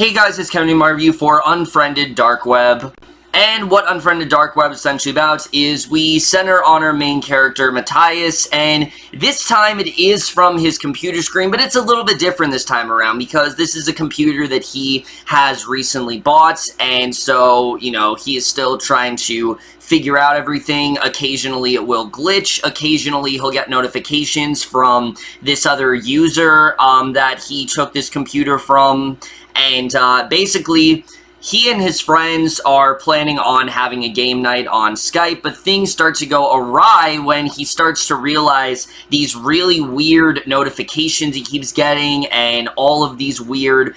Hey guys, it's Kevin, my review for Unfriended Dark Web. And what Unfriended Dark Web is essentially about is we center on our main character, Matthias, and this time it is from his computer screen, but it's a little bit different this time around because this is a computer that he has recently bought, and so, you know, he is still trying to figure out everything. Occasionally it will glitch, occasionally he'll get notifications from this other user that he took this computer from, and basically he and his friends are planning on having a game night on Skype, but things start to go awry when he starts to realize these really weird notifications he keeps getting and all of these weird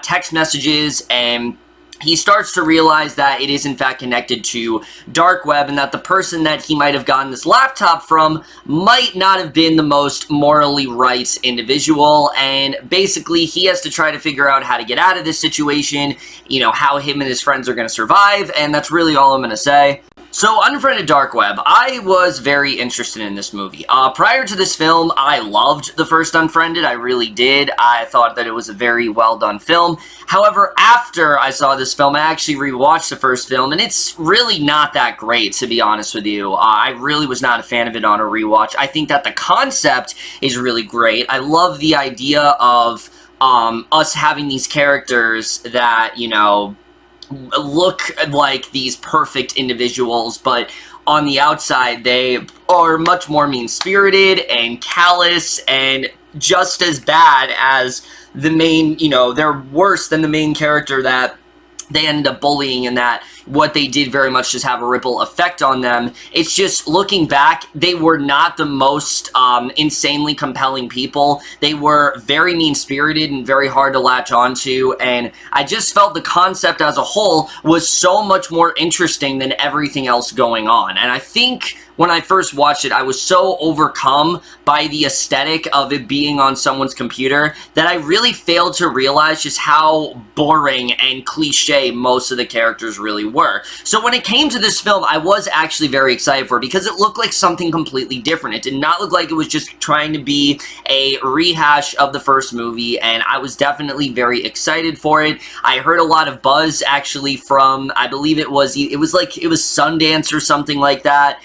text messages, and he starts to realize that it is in fact connected to dark web and that the person that he might have gotten this laptop from might not have been the most morally right individual, and basically he has to try to figure out how to get out of this situation, you know, how him and his friends are going to survive, and that's really all I'm going to say. So, Unfriended Dark Web, I was very interested in this movie. Prior to this film, I loved the first Unfriended, I really did. I thought that it was a very well done film. However, after I saw this film, I actually rewatched the first film, and it's really not that great, to be honest with you. I really was not a fan of it on a rewatch. I think that the concept is really great. I love the idea of us having these characters that, you know, look like these perfect individuals, but on the outside they are much more mean-spirited and callous and just as bad as the main, you know, they're worse than the main character that they ended up bullying, and that what they did very much just have a ripple effect on them. It's just, looking back, they were not the most insanely compelling people. They were very mean-spirited and very hard to latch onto, and I just felt the concept as a whole was so much more interesting than everything else going on. And I think when I first watched it, I was so overcome by the aesthetic of it being on someone's computer that I really failed to realize just how boring and cliche most of the characters really were. So when it came to this film, I was actually very excited for it because it looked like something completely different. It did not look like it was just trying to be a rehash of the first movie, and I was definitely very excited for it. I heard a lot of buzz actually from, I believe it was Sundance or something like that,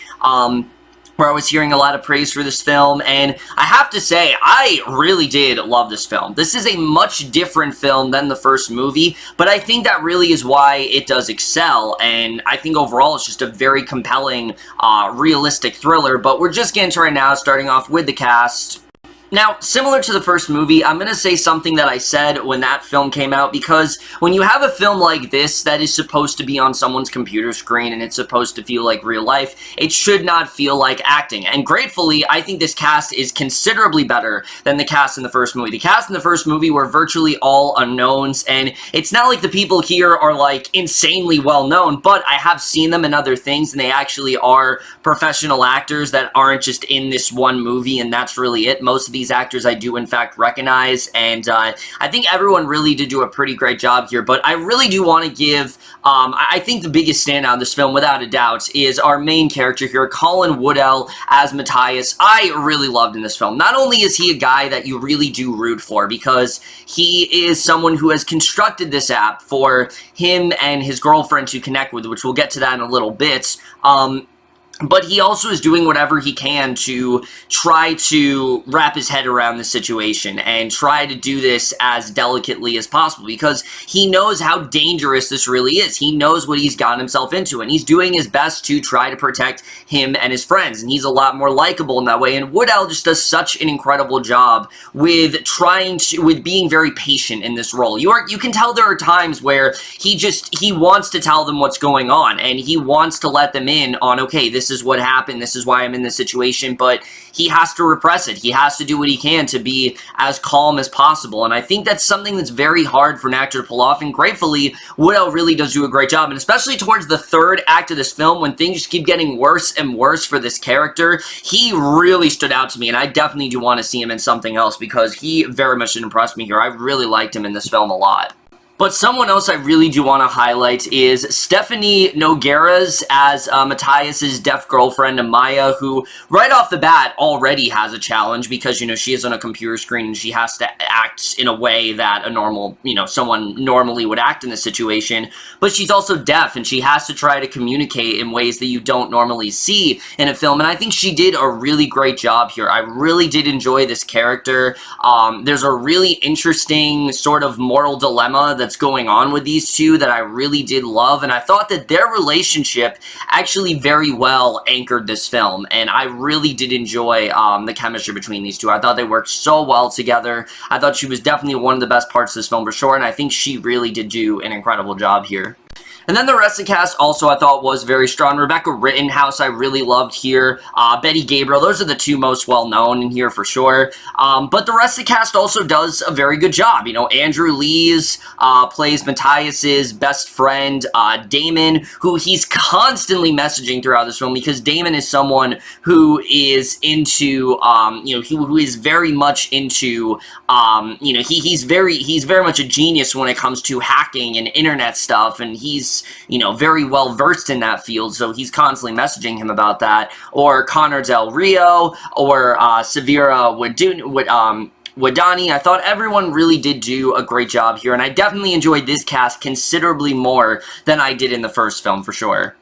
where I was hearing a lot of praise for this film, and I have to say, I really did love this film. This is a much different film than the first movie, but I think that really is why it does excel, and I think overall it's just a very compelling, realistic thriller, but we're just getting to right now, starting off with the cast. Now, similar to the first movie, I'm going to say something that I said when that film came out, because when you have a film like this that is supposed to be on someone's computer screen and it's supposed to feel like real life, it should not feel like acting. And gratefully, I think this cast is considerably better than the cast in the first movie. The cast in the first movie were virtually all unknowns, and it's not like the people here are like insanely well known, but I have seen them in other things, and they actually are professional actors that aren't just in this one movie, and that's really it. Most of these actors I do in fact recognize, and I think everyone really did do a pretty great job here, but I really do want to give, I think the biggest standout in this film, without a doubt, is our main character here, Colin Woodell as Matthias. I really loved in this film. Not only is he a guy that you really do root for, because he is someone who has constructed this app for him and his girlfriend to connect with, which we'll get to that in a little bit, but he also is doing whatever he can to try to wrap his head around the situation and try to do this as delicately as possible, because he knows how dangerous this really is. He knows what he's gotten himself into, and he's doing his best to try to protect him and his friends, and he's a lot more likable in that way, and Woodell just does such an incredible job with being very patient in this role. You can tell there are times where he wants to tell them what's going on, and he wants to let them in on, okay, this is what happened, this is why I'm in this situation, but he has to repress it. He has to do what he can to be as calm as possible, and I think that's something that's very hard for an actor to pull off, and gratefully, Woodell really does do a great job, and especially towards the third act of this film, when things just keep getting worse and worse for this character, he really stood out to me, and I definitely do want to see him in something else, because he very much did impress me here. I really liked him in this film a lot. But someone else I really do want to highlight is Stephanie Nogueras as Matthias's deaf girlfriend, Amaya, who right off the bat already has a challenge because, you know, she is on a computer screen and she has to act in a way that a normal, you know, someone normally would act in this situation. But she's also deaf and she has to try to communicate in ways that you don't normally see in a film. And I think she did a really great job here. I really did enjoy this character. There's a really interesting sort of moral dilemma that's going on with these two that I really did love, and I thought that their relationship actually very well anchored this film, and I really did enjoy the chemistry between these two. I thought they worked so well together. I thought she was definitely one of the best parts of this film for sure, and I think she really did do an incredible job here. And then the rest of the cast also I thought was very strong. Rebecca Rittenhouse I really loved here. Betty Gabriel, those are the two most well-known in here for sure. But the rest of the cast also does a very good job. You know, Andrew Lees plays Matthias's best friend, Damon, who he's constantly messaging throughout this film because Damon is someone who is into, you know, who is very much into, you know, he's very much a genius when it comes to hacking and internet stuff, and he's, you know, very well versed in that field, so he's constantly messaging him about that. Or Connor Del Rio, or Savira Windyani. I thought everyone really did do a great job here, and I definitely enjoyed this cast considerably more than I did in the first film, for sure.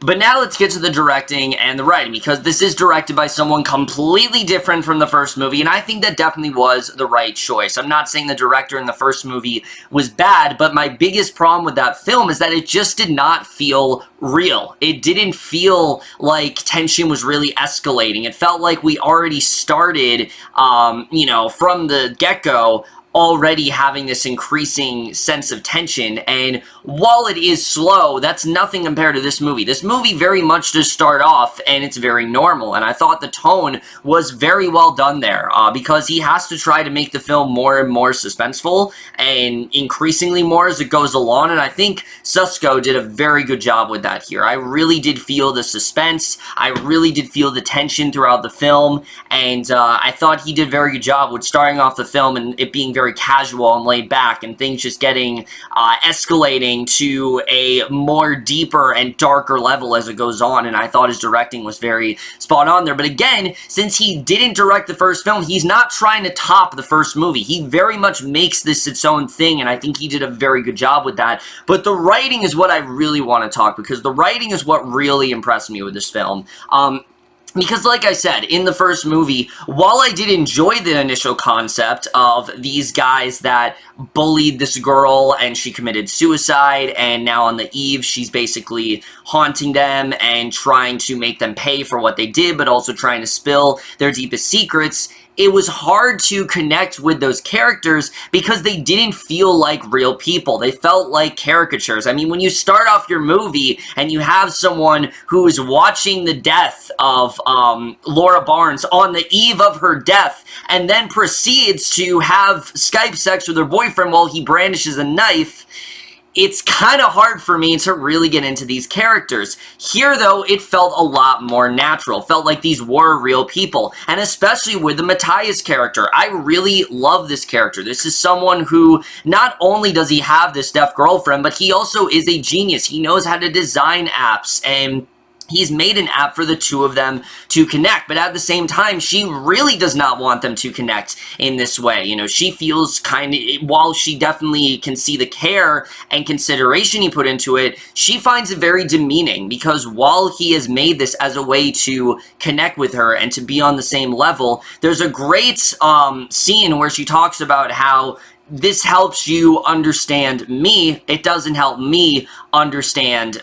But now let's get to the directing and the writing, because this is directed by someone completely different from the first movie, and I think that definitely was the right choice. I'm not saying the director in the first movie was bad, but my biggest problem with that film is that it just did not feel real. It didn't feel like tension was really escalating. It felt like we already started, you know, from the get-go, already having this increasing sense of tension, and while it is slow, that's nothing compared to this movie. This movie very much does start off, and it's very normal, and I thought the tone was very well done there, because he has to try to make the film more and more suspenseful, and increasingly more as it goes along, and I think Susco did a very good job with that here. I really did feel the suspense, I really did feel the tension throughout the film, and I thought he did a very good job with starting off the film and it being very casual and laid back, and things just getting escalating to a more deeper and darker level as it goes on, and I thought his directing was very spot on there. But again, since he didn't direct the first film, he's not trying to top the first movie. He very much makes this its own thing, and I think he did a very good job with that. But the writing is what I really want to talk, because the writing is what really impressed me with this film. Because, like I said, in the first movie, while I did enjoy the initial concept of these guys that bullied this girl and she committed suicide, and now on the eve, she's basically haunting them and trying to make them pay for what they did, but also trying to spill their deepest secrets, it was hard to connect with those characters because they didn't feel like real people. They felt like caricatures. I mean, when you start off your movie and you have someone who is watching the death of Laura Barnes on the eve of her death and then proceeds to have Skype sex with her boyfriend while he brandishes a knife, it's kind of hard for me to really get into these characters. Here, though, it felt a lot more natural. Felt like these were real people. And especially with the Matthias character. I really love this character. This is someone who, not only does he have this deaf girlfriend, but he also is a genius. He knows how to design apps, and he's made an app for the two of them to connect, but at the same time, she really does not want them to connect in this way. You know, she feels kind of, while she definitely can see the care and consideration he put into it, she finds it very demeaning, because while he has made this as a way to connect with her and to be on the same level, there's a great scene where she talks about how this helps you understand me. It doesn't help me understand,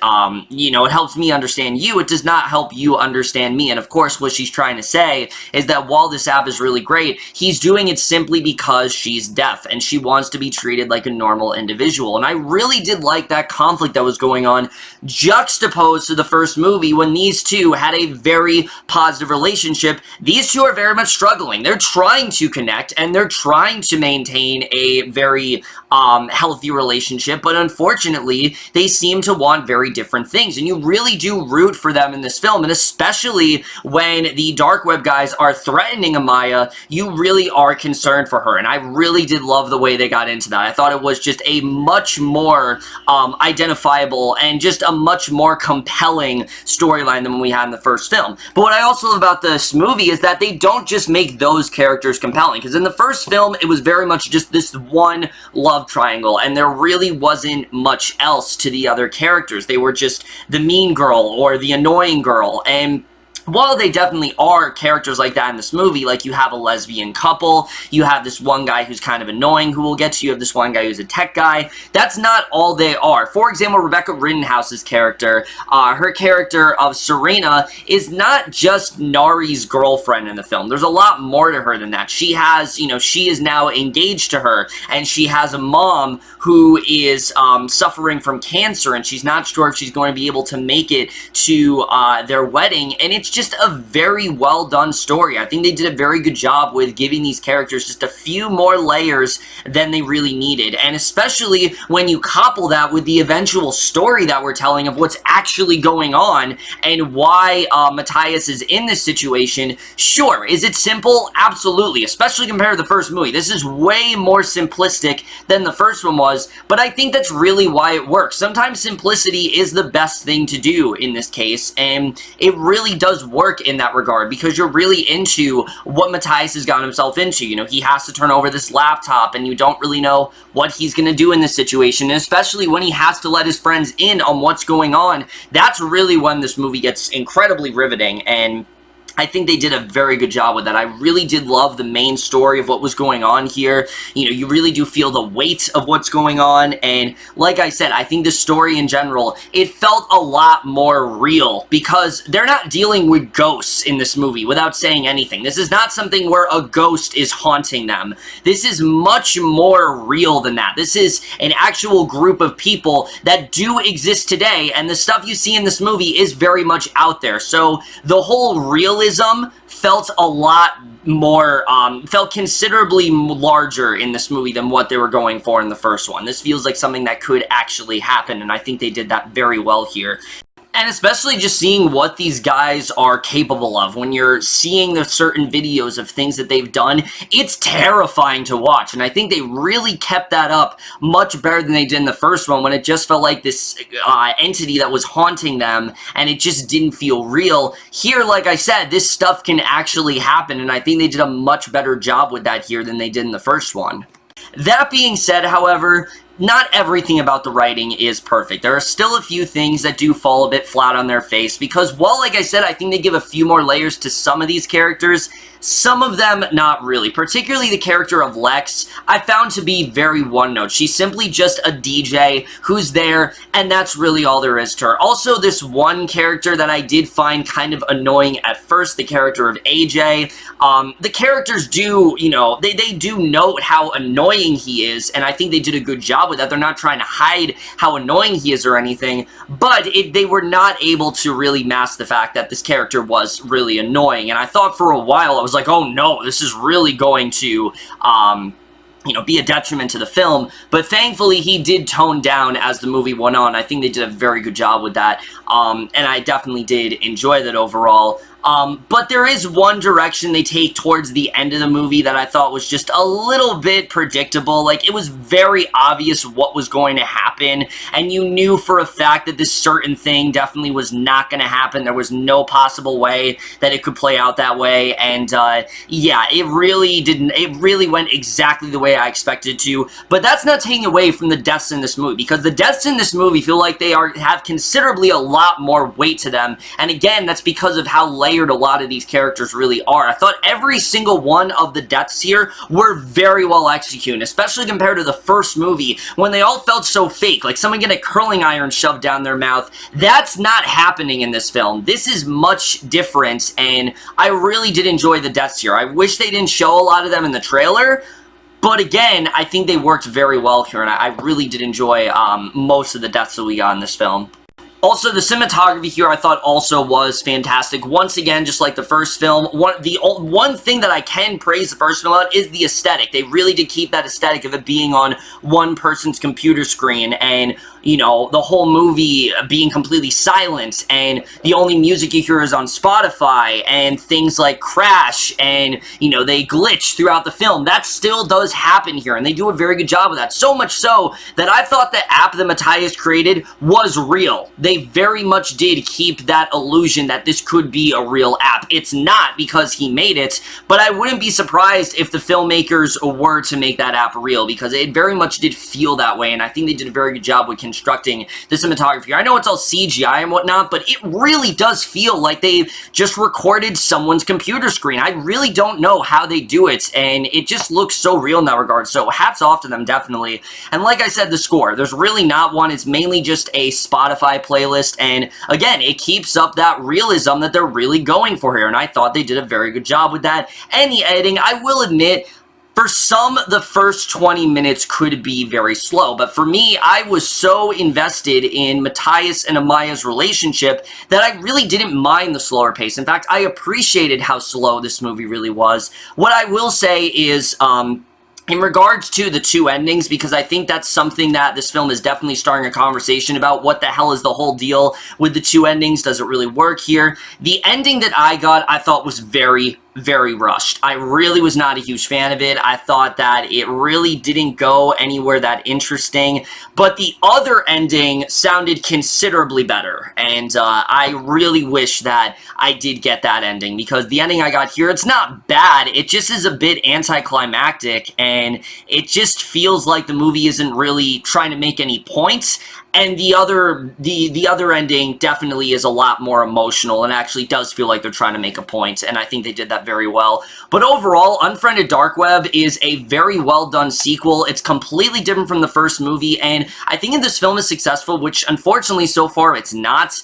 you know, it helps me understand you. It does not help you understand me. And of course, what she's trying to say is that while this app is really great, he's doing it simply because she's deaf and she wants to be treated like a normal individual. And I really did like that conflict that was going on, juxtaposed to the first movie when these two had a very positive relationship. These two are very much struggling. They're trying to connect and they're trying to maintain a a very healthy relationship, but unfortunately, they seem to want very different things, and you really do root for them in this film, and especially when the dark web guys are threatening Amaya, you really are concerned for her, and I really did love the way they got into that. I thought it was just a much more identifiable and just a much more compelling storyline than we had in the first film. But what I also love about this movie is that they don't just make those characters compelling, because in the first film, it was very much just this one love triangle, and there really wasn't much else to the other characters. They were just the mean girl or the annoying girl, and while they definitely are characters like that in this movie, like you have a lesbian couple, you have this one guy who's kind of annoying who we'll get to, you have this one guy who's a tech guy, that's not all they are. For example, Rebecca Rittenhouse's character, her character of Serena is not just Nari's girlfriend in the film. There's a lot more to her than that. She has, you know, she is now engaged to her, and she has a mom who is suffering from cancer, and she's not sure if she's going to be able to make it to their wedding, and it's just a very well done story. I think they did a very good job with giving these characters just a few more layers than they really needed, and especially when you couple that with the eventual story that we're telling of what's actually going on and why Matthias is in this situation. Sure, is it simple? Absolutely, especially compared to the first movie. This is way more simplistic than the first one was, but I think that's really why it works. Sometimes simplicity is the best thing to do in this case, and it really does work in that regard, because you're really into what Matthias has gotten himself into. You know, he has to turn over this laptop, and you don't really know what he's going to do in this situation, and especially when he has to let his friends in on what's going on. That's really when this movie gets incredibly riveting, and I think they did a very good job with that. I really did love the main story of what was going on here. You know, you really do feel the weight of what's going on, and like I said, I think the story in general, it felt a lot more real, because they're not dealing with ghosts in this movie without saying anything. This is not something where a ghost is haunting them. This is much more real than that. This is an actual group of people that do exist today, and the stuff you see in this movie is very much out there. So the whole realism felt a lot more, felt considerably larger in this movie than what they were going for in the first one. This feels like something that could actually happen, and I think they did that very well here. And especially just seeing what these guys are capable of. When you're seeing the certain videos of things that they've done, it's terrifying to watch. And I think they really kept that up much better than they did in the first one, when it just felt like this entity that was haunting them, and it just didn't feel real. Here, like I said, this stuff can actually happen, and I think they did a much better job with that here than they did in the first one. That being said, however, not everything about the writing is perfect. There are still a few things that do fall a bit flat on their face, because while, like I said, I think they give a few more layers to some of these characters, some of them not really. Particularly the character of Lex, I found to be very one-note. She's simply just a DJ who's there, and that's really all there is to her. Also, this one character that I did find kind of annoying at first, the character of AJ, the characters do, you know, they do note how annoying he is, and I think they did a good job with that. They're not trying to hide how annoying he is or anything, but they were not able to really mask the fact that this character was really annoying, and I thought for a while, I was like, oh no, this is really going to, you know, be a detriment to the film, but thankfully he did tone down as the movie went on. I think they did a very good job with that, and I definitely did enjoy that overall. But there is one direction they take towards the end of the movie that I thought was just a little bit predictable. Like, it was very obvious what was going to happen, and you knew for a fact that this certain thing definitely was not going to happen. There was no possible way that it could play out that way, and yeah, it really didn't. It really went exactly the way I expected it to, but that's not taking away from the deaths in this movie, because the deaths in this movie feel like they have considerably a lot more weight to them, and again, that's because of how layered a lot of these characters really are. I thought every single one of the deaths here were very well executed, especially compared to the first movie, when they all felt so fake, like someone getting a curling iron shoved down their mouth. That's not happening in this film. This is much different, and I really did enjoy the deaths here. I wish they didn't show a lot of them in the trailer, but again, I think they worked very well here, and I really did enjoy most of the deaths that we got in this film. Also, the cinematography here I thought also was fantastic. Once again, just like the first film, one thing that I can praise the first film on is the aesthetic. They really did keep that aesthetic of it being on one person's computer screen, and, you know, the whole movie being completely silent, and the only music you hear is on Spotify, and things like crash, and, you know, they glitch throughout the film. That still does happen here, and they do a very good job of that. So much so that I thought the app that Matthias created was real. They very much did keep that illusion that this could be a real app. It's not, because he made it, but I wouldn't be surprised if the filmmakers were to make that app real, because it very much did feel that way, and I think they did a very good job with constructing the cinematography. I know it's all CGI and whatnot, but it really does feel like they just recorded someone's computer screen. I really don't know how they do it, and it just looks so real in that regard, so hats off to them, definitely. And like I said, the score, there's really not one. It's mainly just a Spotify playlist, and again, it keeps up that realism that they're really going for here, and I thought they did a very good job with that. And the editing, I will admit, for some, the first 20 minutes could be very slow, but for me, I was so invested in Matthias and Amaya's relationship that I really didn't mind the slower pace. In fact, I appreciated how slow this movie really was. What I will say is, in regards to the two endings, because I think that's something that this film is definitely starting a conversation about. What the hell is the whole deal with the two endings? Does it really work here? The ending that I got, I thought was very rushed. I really was not a huge fan of it. I thought that it really didn't go anywhere that interesting, but the other ending sounded considerably better, and I really wish that I did get that ending, because the ending I got here, it's not bad, it just is a bit anticlimactic, and it just feels like the movie isn't really trying to make any points. And the other ending definitely is a lot more emotional and actually does feel like they're trying to make a point, and I think they did that very well. But overall, Unfriended Dark Web is a very well done sequel. It's completely different from the first movie, and I think if this film is successful, which unfortunately so far it's not,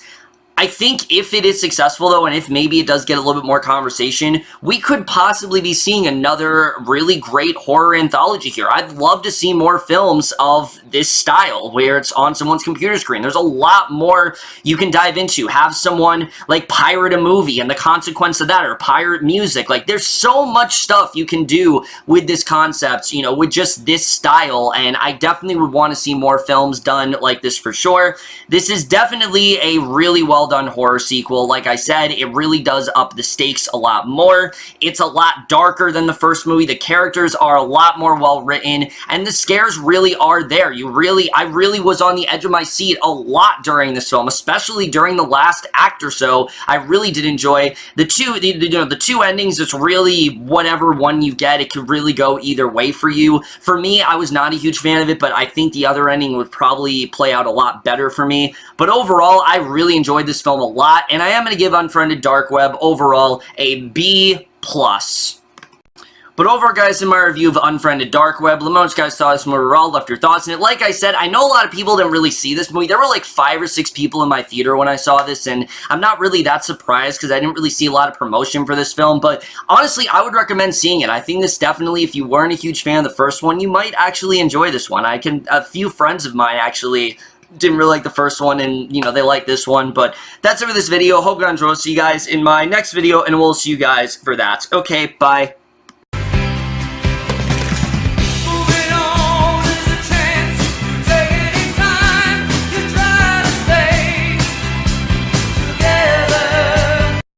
I think if it is successful, though, and if maybe it does get a little bit more conversation, we could possibly be seeing another really great horror anthology here. I'd love to see more films of this style, where it's on someone's computer screen. There's a lot more you can dive into. Have someone, like, pirate a movie, and the consequence of that, or pirate music. Like, there's so much stuff you can do with this concept, you know, with just this style, and I definitely would want to see more films done like this for sure. This is definitely a really well done horror sequel. Like I said, it really does up the stakes a lot more. It's a lot darker than the first movie. The characters are a lot more well written, and the scares really are there. I really was on the edge of my seat a lot during this film, especially during the last act or so. I really did enjoy the two endings. It's really whatever one you get. It could really go either way for you. For me, I was not a huge fan of it, but I think the other ending would probably play out a lot better for me. But overall, I really enjoyed this film a lot, and I am going to give Unfriended Dark Web overall a B+. But overall, guys, in my review of Unfriended Dark Web, let me know what you guys thought of this movie overall, left your thoughts in it. Like I said, I know a lot of people didn't really see this movie. There were like 5 or 6 people in my theater when I saw this, and I'm not really that surprised because I didn't really see a lot of promotion for this film, but honestly, I would recommend seeing it. I think this definitely, if you weren't a huge fan of the first one, you might actually enjoy this one. A few friends of mine actually didn't really like the first one, and, you know, they like this one. But that's it for this video. Hope you enjoyed. See you guys in my next video, and we'll see you guys for that. Okay, bye.